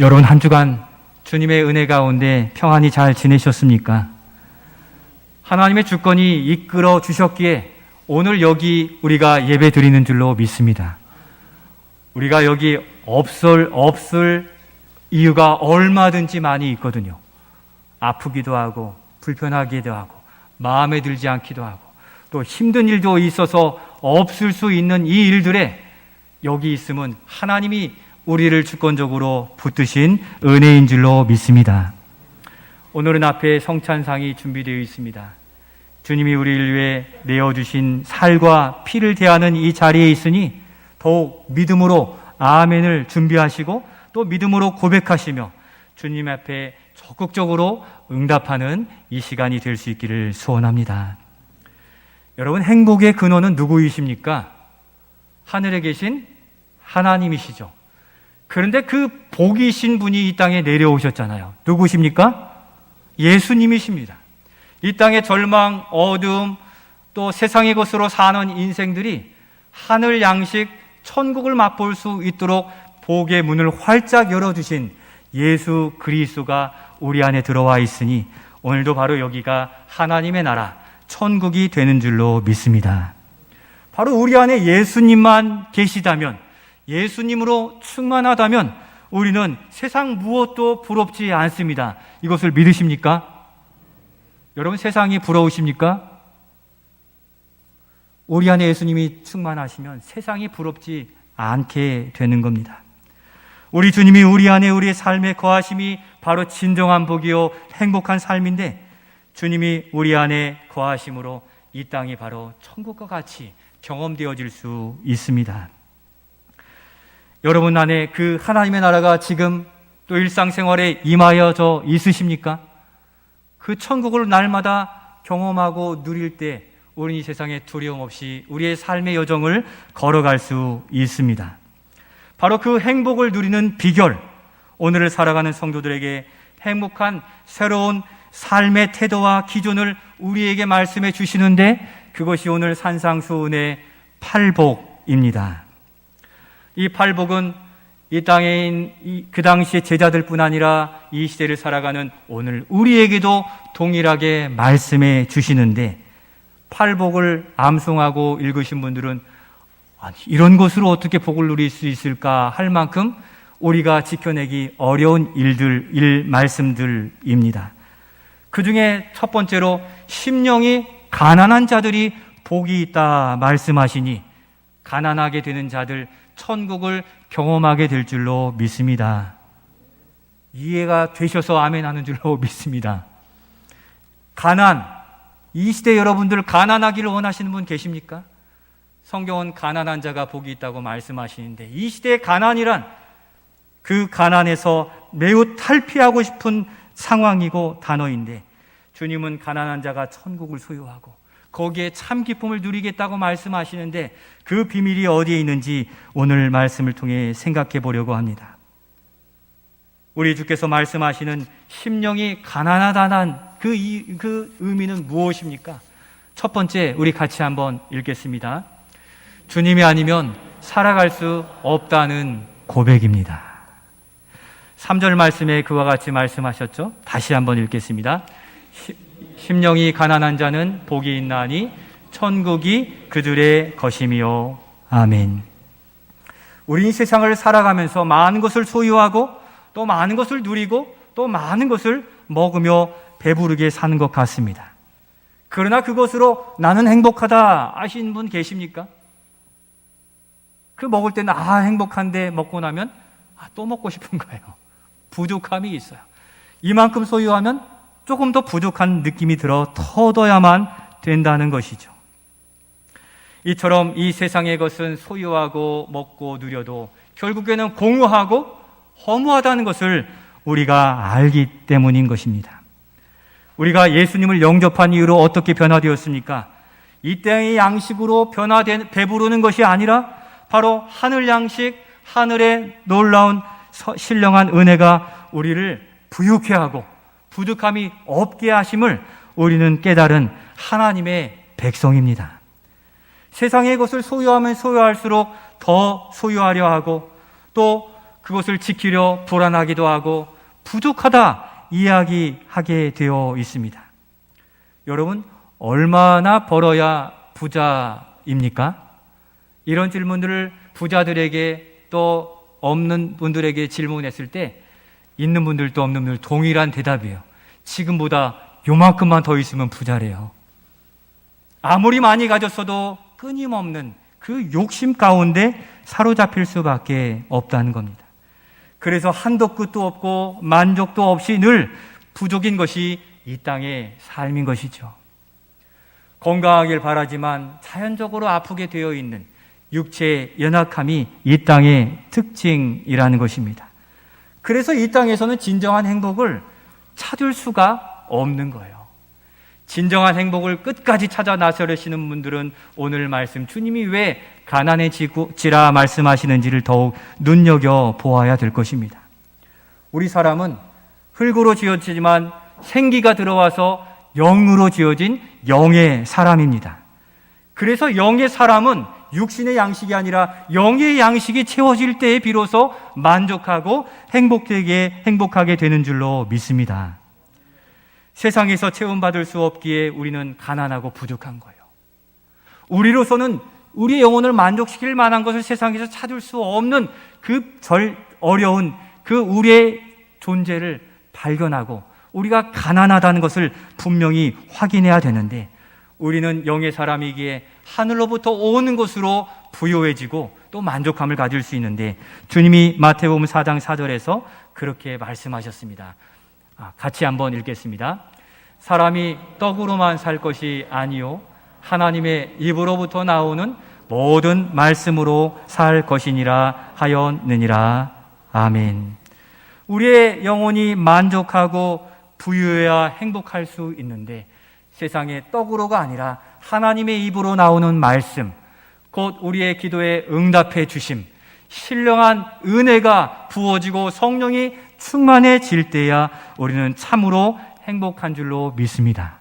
여러분 한 주간 주님의 은혜 가운데 평안히 잘 지내셨습니까? 하나님의 주권이 이끌어 주셨기에 오늘 여기 우리가 예배 드리는 줄로 믿습니다. 우리가 여기 없을 이유가 얼마든지 많이 있거든요. 아프기도 하고 불편하기도 하고 마음에 들지 않기도 하고 또 힘든 일도 있어서 없을 수 있는 이 일들에 여기 있음은 하나님이 우리를 주권적으로 붙드신 은혜인 줄로 믿습니다. 오늘은 앞에 성찬상이 준비되어 있습니다. 주님이 우리를 위해 내어주신 살과 피를 대하는 이 자리에 있으니 더욱 믿음으로 아멘을 준비하시고 또 믿음으로 고백하시며 주님 앞에 적극적으로 응답하는 이 시간이 될 수 있기를 소원합니다. 여러분, 행복의 근원은 누구이십니까? 하늘에 계신 하나님이시죠. 그런데 그 복이신 분이 이 땅에 내려오셨잖아요. 누구십니까? 예수님이십니다. 이 땅의 절망, 어두움, 또 세상의 것으로 사는 인생들이 하늘 양식, 천국을 맛볼 수 있도록 복의 문을 활짝 열어주신 예수 그리스도가 우리 안에 들어와 있으니 오늘도 바로 여기가 하나님의 나라, 천국이 되는 줄로 믿습니다. 바로 우리 안에 예수님만 계시다면, 예수님으로 충만하다면 우리는 세상 무엇도 부럽지 않습니다. 이것을 믿으십니까? 여러분, 세상이 부러우십니까? 우리 안에 예수님이 충만하시면 세상이 부럽지 않게 되는 겁니다. 우리 주님이 우리 안에 우리의 삶에 거하심이 바로 진정한 복이요 행복한 삶인데, 주님이 우리 안에 거하심으로 이 땅이 바로 천국과 같이 경험되어질 수 있습니다. 여러분 안에 그 하나님의 나라가 지금 또 일상생활에 임하여져 있으십니까? 그 천국을 날마다 경험하고 누릴 때 우리 이 세상에 두려움 없이 우리의 삶의 여정을 걸어갈 수 있습니다. 바로 그 행복을 누리는 비결, 오늘을 살아가는 성도들에게 행복한 새로운 삶의 태도와 기준을 우리에게 말씀해 주시는데, 그것이 오늘 산상수훈의 팔복입니다. 이 팔복은 이 땅에 그 당시의 제자들뿐 아니라 이 시대를 살아가는 오늘 우리에게도 동일하게 말씀해 주시는데, 팔복을 암송하고 읽으신 분들은 아니, 이런 것으로 어떻게 복을 누릴 수 있을까 할 만큼 우리가 지켜내기 어려운 말씀들입니다. 그 중에 첫 번째로 심령이 가난한 자들이 복이 있다 말씀하시니, 가난하게 되는 자들 천국을 경험하게 될 줄로 믿습니다. 이해가 되셔서 아멘 하는 줄로 믿습니다. 가난, 이 시대 여러분들 가난하기를 원하시는 분 계십니까? 성경은 가난한 자가 복이 있다고 말씀하시는데, 이 시대의 가난이란 그 가난에서 매우 탈피하고 싶은 상황이고 단어인데, 주님은 가난한 자가 천국을 소유하고 거기에 참 기쁨을 누리겠다고 말씀하시는데, 그 비밀이 어디에 있는지 오늘 말씀을 통해 생각해 보려고 합니다. 우리 주께서 말씀하시는 심령이 가난하다는 그 의미는 무엇입니까? 첫 번째, 우리 같이 한번 읽겠습니다. 주님이 아니면 살아갈 수 없다는 고백입니다. 3절 말씀에 그와 같이 말씀하셨죠? 다시 한번 읽겠습니다. 심령이 가난한 자는 복이 있나니 천국이 그들의 것이며. 아멘. 우리 이 세상을 살아가면서 많은 것을 소유하고 또 많은 것을 누리고 또 많은 것을 먹으며 배부르게 사는 것 같습니다. 그러나 그것으로 나는 행복하다 하시는 분 계십니까? 그 먹을 때는 행복한데 먹고 나면 또 먹고 싶은 거예요. 부족함이 있어요. 이만큼 소유하면 조금 더 부족한 느낌이 들어 터둬야만 된다는 것이죠. 이처럼 이 세상의 것은 소유하고 먹고 누려도 결국에는 공허하고 허무하다는 것을 우리가 알기 때문인 것입니다. 우리가 예수님을 영접한 이후로 어떻게 변화되었습니까? 이 땅의 양식으로 변화된 배부르는 것이 아니라 바로 하늘 양식, 하늘의 놀라운 신령한 은혜가 우리를 부유케 하고 부족함이 없게 하심을 우리는 깨달은 하나님의 백성입니다. 세상의 것을 소유하면 소유할수록 더 소유하려 하고 또 그것을 지키려 불안하기도 하고 부족하다 이야기하게 되어 있습니다. 여러분, 얼마나 벌어야 부자입니까? 이런 질문들을 부자들에게 또 없는 분들에게 질문했을 때 있는 분들도 없는 분들 동일한 대답이에요. 지금보다 요만큼만 더 있으면 부자래요. 아무리 많이 가졌어도 끊임없는 그 욕심 가운데 사로잡힐 수밖에 없다는 겁니다. 그래서 한도 끝도 없고 만족도 없이 늘 부족인 것이 이 땅의 삶인 것이죠. 건강하길 바라지만 자연적으로 아프게 되어 있는 육체의 연약함이 이 땅의 특징이라는 것입니다. 그래서 이 땅에서는 진정한 행복을 찾을 수가 없는 거예요. 진정한 행복을 끝까지 찾아 나서려시는 분들은 오늘 말씀 주님이 왜 가난해지라 말씀하시는지를 더욱 눈여겨보아야 될 것입니다. 우리 사람은 흙으로 지어지지만 생기가 들어와서 영으로 지어진 영의 사람입니다. 그래서 영의 사람은 육신의 양식이 아니라 영의 양식이 채워질 때에 비로소 만족하고 행복하게 되는 줄로 믿습니다. 세상에서 채움받을 수 없기에 우리는 가난하고 부족한 거예요. 우리로서는 우리의 영혼을 만족시킬 만한 것을 세상에서 찾을 수 없는 그 어려운 그 우리의 존재를 발견하고 우리가 가난하다는 것을 분명히 확인해야 되는데 우리는 영의 사람이기에 하늘로부터 오는 것으로 부요해지고 또 만족함을 가질 수 있는데 주님이 마태복음 4장 4절에서 그렇게 말씀하셨습니다. 같이 한번 읽겠습니다. 사람이 떡으로만 살 것이 아니요 하나님의 입으로부터 나오는 모든 말씀으로 살 것이니라 하였느니라. 아멘. 우리의 영혼이 만족하고 부유해야 행복할 수 있는데 세상의 떡으로가 아니라 하나님의 입으로 나오는 말씀, 곧 우리의 기도에 응답해 주심, 신령한 은혜가 부어지고 성령이 충만해질 때야 우리는 참으로 행복한 줄로 믿습니다.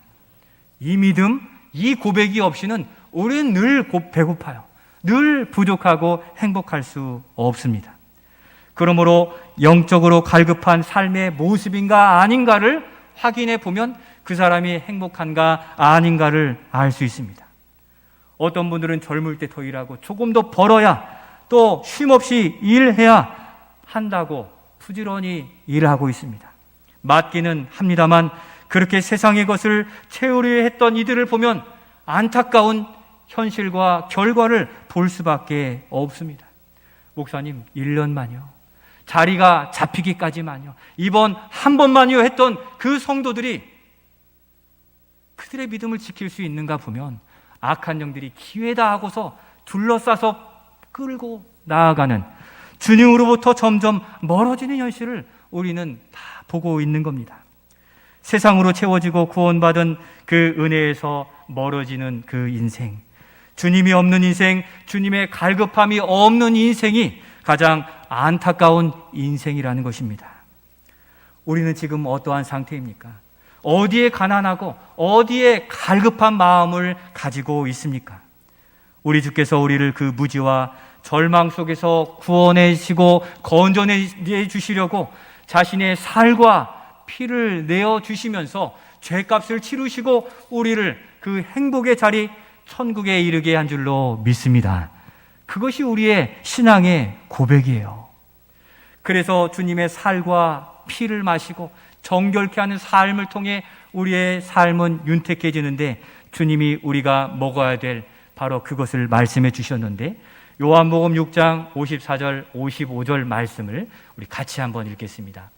이 믿음, 이 고백이 없이는 우리는 늘 배고파요. 늘 부족하고 행복할 수 없습니다. 그러므로 영적으로 갈급한 삶의 모습인가 아닌가를 확인해 보면 그 사람이 행복한가 아닌가를 알 수 있습니다. 어떤 분들은 젊을 때 더 일하고 조금 더 벌어야 또 쉼없이 일해야 한다고 부지런히 일하고 있습니다. 맞기는 합니다만 그렇게 세상의 것을 채우려 했던 이들을 보면 안타까운 현실과 결과를 볼 수밖에 없습니다. 목사님, 1년만요. 자리가 잡히기까지만요. 이번 한 번만요 했던 그 성도들이 그들의 믿음을 지킬 수 있는가 보면 악한 영들이 기회다 하고서 둘러싸서 끌고 나아가는 주님으로부터 점점 멀어지는 현실을 우리는 다 보고 있는 겁니다. 세상으로 채워지고 구원받은 그 은혜에서 멀어지는 그 인생, 주님이 없는 인생, 주님의 갈급함이 없는 인생이 가장 안타까운 인생이라는 것입니다. 우리는 지금 어떠한 상태입니까? 어디에 가난하고 어디에 갈급한 마음을 가지고 있습니까? 우리 주께서 우리를 그 무지와 절망 속에서 구원해주시고 건져내 주시려고 자신의 살과 피를 내어주시면서 죄값을 치르시고 우리를 그 행복의 자리 천국에 이르게 한 줄로 믿습니다. 그것이 우리의 신앙의 고백이에요. 그래서 주님의 살과 피를 마시고 정결케 하는 삶을 통해 우리의 삶은 윤택해지는데 주님이 우리가 먹어야 될 바로 그것을 말씀해 주셨는데 요한복음 6장 54절 55절 말씀을 우리 같이 한번 읽겠습니다.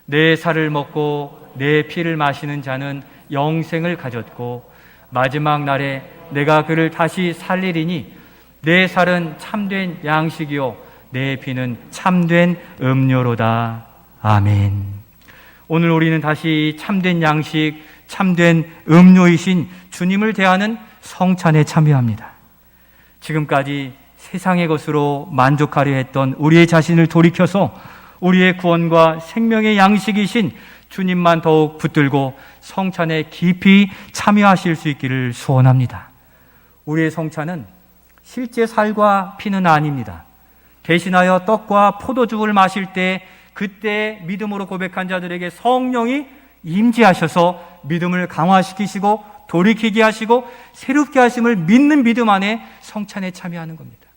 내 살을 먹고 내 피를 마시는 자는 영생을 가졌고 마지막 날에 내가 그를 다시 살리리니 내 살은 참된 양식이요 내 피는 참된 음료로다. 아멘. 오늘 우리는 다시 참된 양식, 참된 음료이신 주님을 대하는 성찬에 참여합니다. 지금까지 세상의 것으로 만족하려 했던 우리의 자신을 돌이켜서 우리의 구원과 생명의 양식이신 주님만 더욱 붙들고 성찬에 깊이 참여하실 수 있기를 소원합니다. 우리의 성찬은 실제 살과 피는 아닙니다. 대신하여 떡과 포도주를 마실 때 그때 믿음으로 고백한 자들에게 성령이 임재하셔서 믿음을 강화시키시고 돌이키게 하시고 새롭게 하심을 믿는 믿음 안에 성찬에 참여하는 겁니다.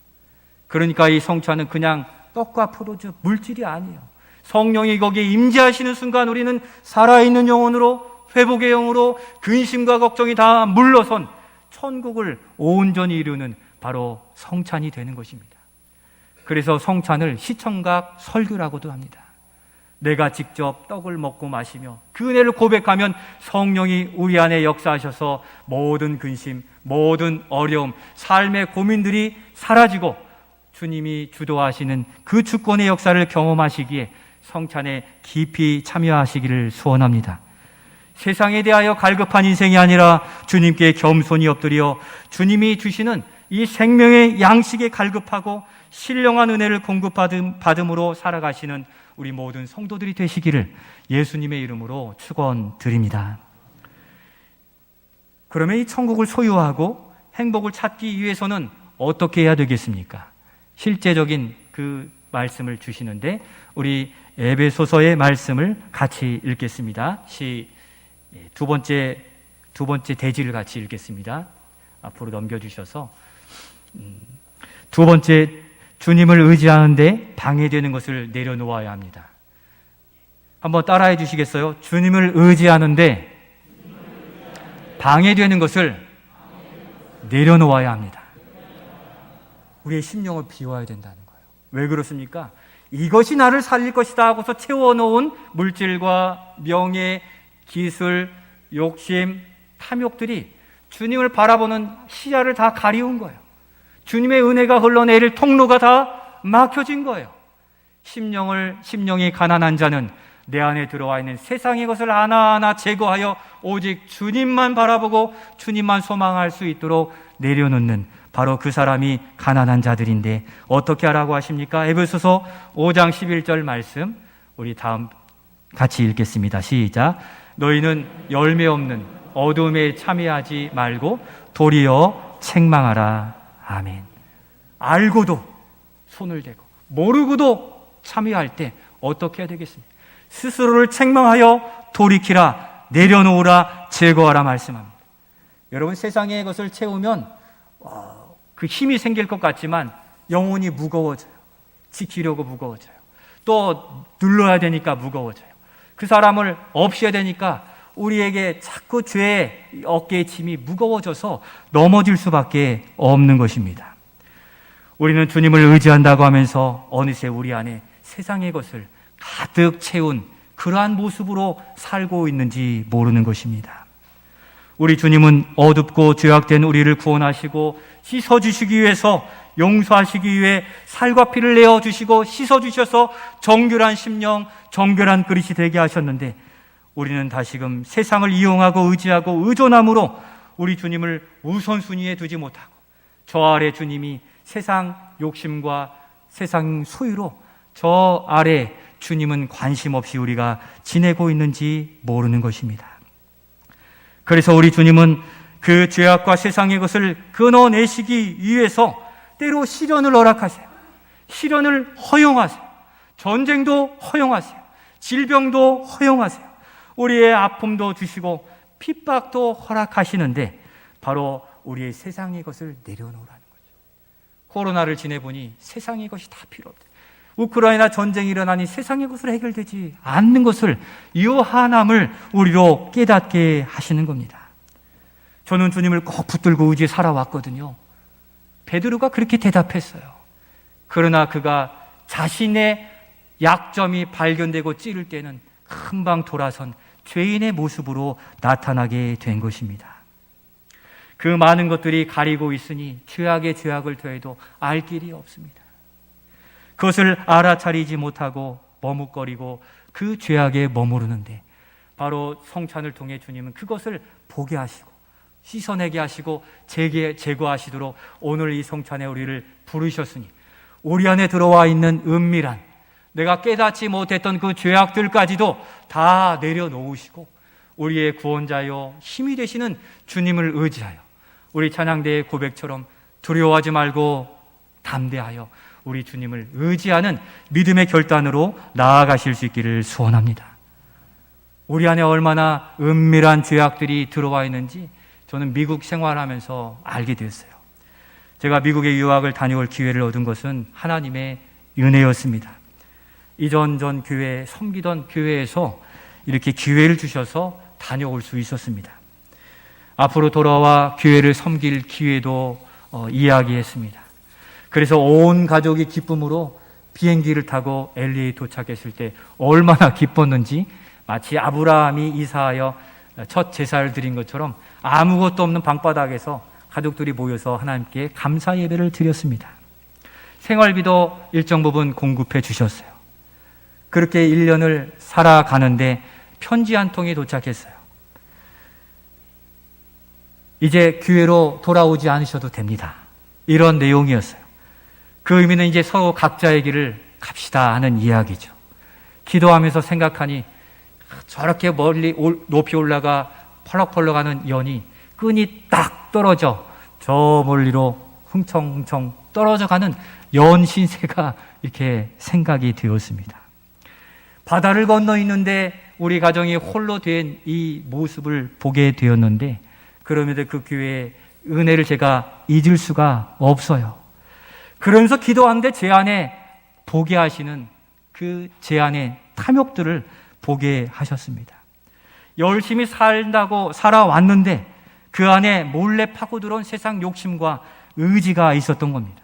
그러니까 이 성찬은 그냥 떡과 포도주 물질이 아니에요. 성령이 거기에 임재하시는 순간 우리는 살아있는 영혼으로, 회복의 영으로 근심과 걱정이 다 물러선 천국을 온전히 이루는 바로 성찬이 되는 것입니다. 그래서 성찬을 시청각 설교라고도 합니다. 내가 직접 떡을 먹고 마시며 그 은혜를 고백하면 성령이 우리 안에 역사하셔서 모든 근심, 모든 어려움, 삶의 고민들이 사라지고 주님이 주도하시는 그 주권의 역사를 경험하시기에 성찬에 깊이 참여하시기를 소원합니다. 세상에 대하여 갈급한 인생이 아니라 주님께 겸손히 엎드려 주님이 주시는 이 생명의 양식에 갈급하고 신령한 은혜를 공급받음으로 살아가시는 우리 모든 성도들이 되시기를 예수님의 이름으로 축원드립니다. 그러면 이 천국을 소유하고 행복을 찾기 위해서는 어떻게 해야 되겠습니까? 실제적인 그 말씀을 주시는데 우리 에베소서의 말씀을 같이 읽겠습니다. 두 번째 대지를 같이 읽겠습니다. 앞으로 넘겨주셔서 두 번째, 주님을 의지하는데 방해되는 것을 내려놓아야 합니다. 한번 따라해 주시겠어요? 주님을 의지하는데 방해되는 것을 내려놓아야 합니다. 우리의 심령을 비워야 된다는 거예요. 왜 그렇습니까? 이것이 나를 살릴 것이다 하고서 채워놓은 물질과 명예, 기술, 욕심, 탐욕들이 주님을 바라보는 시야를 다 가리운 거예요. 주님의 은혜가 흘러내릴 통로가 다 막혀진 거예요. 심령이 가난한 자는 내 안에 들어와 있는 세상의 것을 하나하나 제거하여 오직 주님만 바라보고 주님만 소망할 수 있도록 내려놓는 바로 그 사람이 가난한 자들인데 어떻게 하라고 하십니까? 에베소서 5장 11절 말씀 우리 다음 같이 읽겠습니다. 시작. 너희는 열매 없는 어둠에 참여하지 말고 도리어 책망하라. 아멘. 알고도 손을 대고 모르고도 참여할 때 어떻게 해야 되겠습니까? 스스로를 책망하여 돌이키라, 내려놓으라, 제거하라 말씀합니다. 여러분, 세상의 것을 채우면 그 힘이 생길 것 같지만 영혼이 무거워져요. 지키려고 무거워져요. 또 눌러야 되니까 무거워져요. 그 사람을 없애야 되니까 우리에게 자꾸 죄의 어깨의 짐이 무거워져서 넘어질 수밖에 없는 것입니다. 우리는 주님을 의지한다고 하면서 어느새 우리 안에 세상의 것을 가득 채운 그러한 모습으로 살고 있는지 모르는 것입니다. 우리 주님은 어둡고 죄악된 우리를 구원하시고 씻어주시기 위해서, 용서하시기 위해 살과 피를 내어주시고 씻어주셔서 정결한 심령, 정결한 그릇이 되게 하셨는데 우리는 다시금 세상을 이용하고 의지하고 의존함으로 우리 주님을 우선순위에 두지 못하고 저 아래 주님이 세상 욕심과 세상 소유로 저 아래 주님은 관심 없이 우리가 지내고 있는지 모르는 것입니다. 그래서 우리 주님은 그 죄악과 세상의 것을 끊어내시기 위해서 때로 시련을 허락하세요. 시련을 허용하세요. 전쟁도 허용하세요. 질병도 허용하세요. 우리의 아픔도 주시고 핍박도 허락하시는데 바로 우리의 세상의 것을 내려놓으라는 거죠. 코로나를 지내보니 세상의 것이 다 필요 없다. 우크라이나 전쟁이 일어나니 세상의 것으로 해결되지 않는 것을 유한함을 우리로 깨닫게 하시는 겁니다. 저는 주님을 꼭 붙들고 의지해 살아왔거든요. 베드로가 그렇게 대답했어요. 그러나 그가 자신의 약점이 발견되고 찌를 때는 금방 돌아선 죄인의 모습으로 나타나게 된 것입니다. 그 많은 것들이 가리고 있으니 죄악에 죄악을 더해도 알 길이 없습니다. 그것을 알아차리지 못하고 머뭇거리고 그 죄악에 머무르는데 바로 성찬을 통해 주님은 그것을 보게 하시고 씻어내게 하시고 제거하시도록 오늘 이 성찬에 우리를 부르셨으니 우리 안에 들어와 있는 은밀한 내가 깨닫지 못했던 그 죄악들까지도 다 내려놓으시고 우리의 구원자요 힘이 되시는 주님을 의지하여 우리 찬양대의 고백처럼 두려워하지 말고 담대하여 우리 주님을 의지하는 믿음의 결단으로 나아가실 수 있기를 소원합니다. 우리 안에 얼마나 은밀한 죄악들이 들어와 있는지 저는 미국 생활하면서 알게 되었어요. 제가 미국에 유학을 다녀올 기회를 얻은 것은 하나님의 은혜였습니다. 이전 교회, 섬기던 교회에서 이렇게 기회를 주셔서 다녀올 수 있었습니다. 앞으로 돌아와 교회를 섬길 기회도 이야기했습니다. 그래서 온 가족이 기쁨으로 비행기를 타고 LA에 도착했을 때 얼마나 기뻤는지 마치 아브라함이 이사하여 첫 제사를 드린 것처럼 아무것도 없는 방바닥에서 가족들이 모여서 하나님께 감사 예배를 드렸습니다. 생활비도 일정 부분 공급해 주셨어요. 그렇게 1년을 살아가는데 편지 한 통이 도착했어요. 이제 교회로 돌아오지 않으셔도 됩니다. 이런 내용이었어요. 그 의미는 이제 서로 각자의 길을 갑시다 하는 이야기죠. 기도하면서 생각하니 저렇게 멀리 높이 올라가 펄럭펄럭하는 연이 끈이 딱 떨어져 저 멀리로 흥청흥청 떨어져가는 연 신세가 이렇게 생각이 되었습니다. 바다를 건너 있는데 우리 가정이 홀로 된 이 모습을 보게 되었는데 그럼에도 그 교회의 은혜를 제가 잊을 수가 없어요. 그러면서 기도하는데 제 안에 보게 하시는 그 제 안의 탐욕들을 보게 하셨습니다. 열심히 살아왔는데 그 안에 몰래 파고들어온 세상 욕심과 의지가 있었던 겁니다.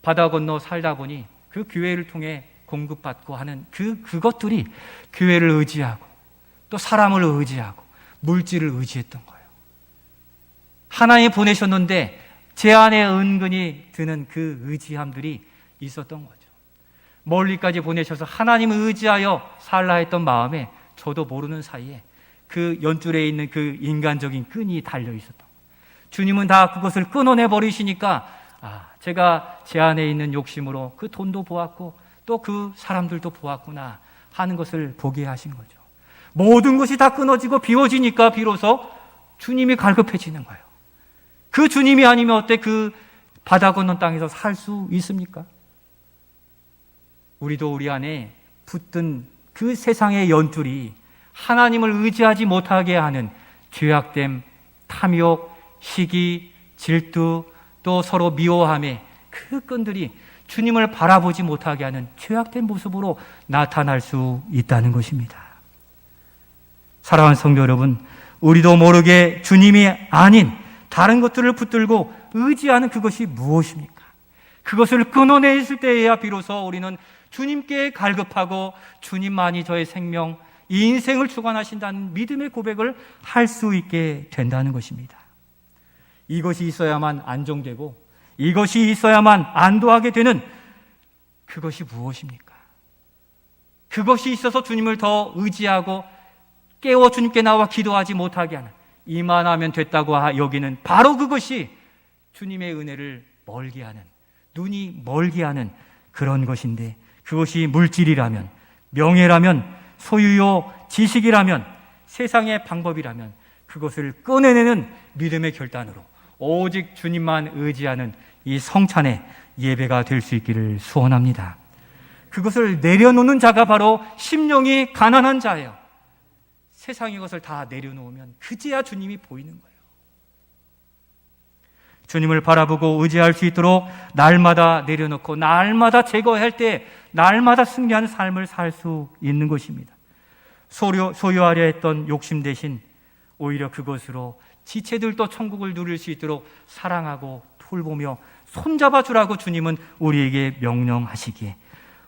바다 건너 살다 보니 그 교회를 통해 공급받고 하는 그것들이 교회를 의지하고 또 사람을 의지하고 물질을 의지했던 거예요. 하나님 보내셨는데 제 안에 은근히 드는 그 의지함들이 있었던 거죠. 멀리까지 보내셔서 하나님을 의지하여 살라 했던 마음에 저도 모르는 사이에 그 연줄에 있는 그 인간적인 끈이 달려 있었던 거예요. 주님은 다 그것을 끊어내 버리시니까 제가 제 안에 있는 욕심으로 그 돈도 보았고 또 그 사람들도 보았구나 하는 것을 보게 하신 거죠. 모든 것이 다 끊어지고 비워지니까 비로소 주님이 갈급해지는 거예요. 그 주님이 아니면 어때 그 바다 건넌 땅에서 살 수 있습니까? 우리도 우리 안에 붙든 그 세상의 연줄이 하나님을 의지하지 못하게 하는 죄악됨, 탐욕, 시기, 질투, 또 서로 미워함의 그 끈들이 주님을 바라보지 못하게 하는 죄악된 모습으로 나타날 수 있다는 것입니다. 사랑하는 성도 여러분, 우리도 모르게 주님이 아닌 다른 것들을 붙들고 의지하는 그것이 무엇입니까? 그것을 끊어냈을 때에야 비로소 우리는 주님께 갈급하고 주님만이 저의 생명, 이 인생을 주관하신다는 믿음의 고백을 할 수 있게 된다는 것입니다. 이것이 있어야만 안정되고 이것이 있어야만 안도하게 되는 그것이 무엇입니까? 그것이 있어서 주님을 더 의지하고 깨워 주님께 나와 기도하지 못하게 하는, 이만하면 됐다고 여기는 바로 그것이 주님의 은혜를 멀게 하는, 눈이 멀게 하는 그런 것인데, 그것이 물질이라면, 명예라면, 소유요 지식이라면, 세상의 방법이라면 그것을 꺼내내는 믿음의 결단으로 오직 주님만 의지하는 이 성찬의 예배가 될 수 있기를 소원합니다. 그것을 내려놓는 자가 바로 심령이 가난한 자예요. 세상의 것을 다 내려놓으면 그제야 주님이 보이는 거예요. 주님을 바라보고 의지할 수 있도록 날마다 내려놓고 날마다 제거할 때 날마다 승리하는 삶을 살 수 있는 것입니다. 소유하려 했던 욕심 대신 오히려 그것으로 지체들도 천국을 누릴 수 있도록 사랑하고 돌보며 손잡아 주라고 주님은 우리에게 명령하시기에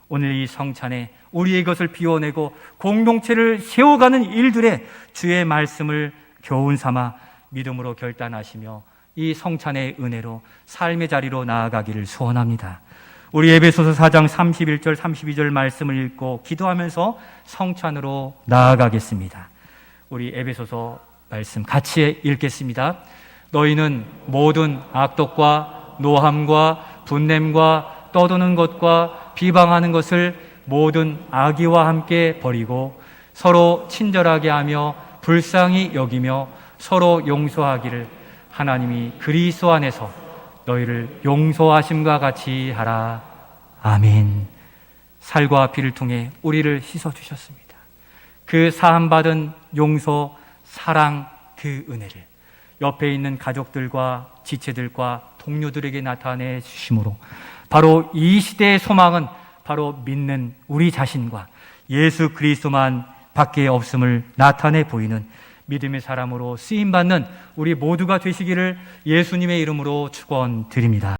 오늘 이 성찬에 우리의 것을 비워내고 공동체를 세워가는 일들에 주의 말씀을 교훈 삼아 믿음으로 결단하시며 이 성찬의 은혜로 삶의 자리로 나아가기를 소원합니다. 우리 에베소서 4장 31절 32절 말씀을 읽고 기도하면서 성찬으로 나아가겠습니다. 우리 에베소서 말씀 같이 읽겠습니다. 너희는 모든 악독과 노함과 분냄과 떠도는 것과 비방하는 것을 모든 악의와 함께 버리고 서로 친절하게 하며 불쌍히 여기며 서로 용서하기를 하나님이 그리스도 안에서 너희를 용서하심과 같이 하라. 아멘. 살과 피를 통해 우리를 씻어주셨습니다. 그 사함받은 용서, 사랑, 그 은혜를 옆에 있는 가족들과 지체들과 동료들에게 나타내 주심으로 바로 이 시대의 소망은 바로 믿는 우리 자신과 예수 그리스도만 밖에 없음을 나타내 보이는 믿음의 사람으로 쓰임받는 우리 모두가 되시기를 예수님의 이름으로 축원드립니다.